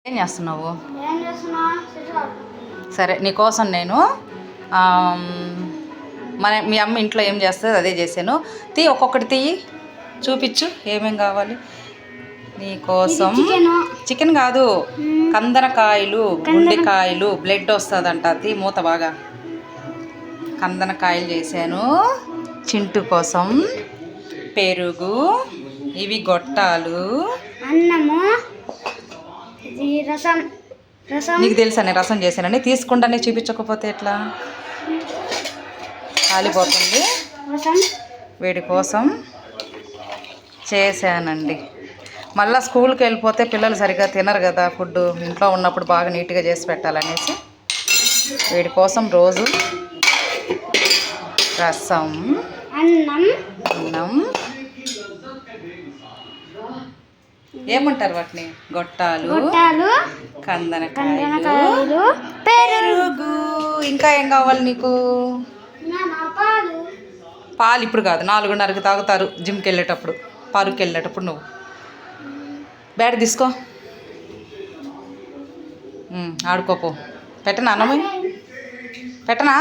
ఏం చేస్తున్నావు? సరే నీకోసం నేను మీ అమ్మ ఇంట్లో ఏం చేస్తుంది అదే చేశాను. ఒక్కొక్కటి తీయి చూపించు ఏమేం కావాలి నీకోసం. చికెన్ కాదు, కందనకాయలు, గుండెకాయలు, బ్లడ్ వస్తుందంట. మూత బాగా కందనకాయలు చేశాను. చింటు కోసం పెరుగు, ఇవి గొట్టాలు, అన్నము, రసం. నీకు తెలుసా నేను రసం చేశానని? తీసుకుంటానే చూపించకపోతే ఎట్లా? కాలిపోతుంది. వీడి కోసం చేశానండి. మళ్ళీ స్కూల్కి వెళ్ళిపోతే పిల్లలు సరిగ్గా తినరు కదా ఫుడ్. ఇంట్లో ఉన్నప్పుడు బాగా నీట్గా చేసి పెట్టాలనేసి వీడి కోసం రోజు రసం, అన్నం, ఏమంటారు వాటిని, గొట్టాలు, కందనకాయలు, పెరుగు. ఇంకా ఏం కావాలి నీకు? పాలు ఇప్పుడు కాదు, 4:30కి తాగుతారు జిమ్కి వెళ్ళేటప్పుడు, పార్క్కి వెళ్ళేటప్పుడు. నువ్వు బ్యాట్ తీసుకో, ఆడుకోపో. పెట్టనా అన్నమే? పెట్టనా?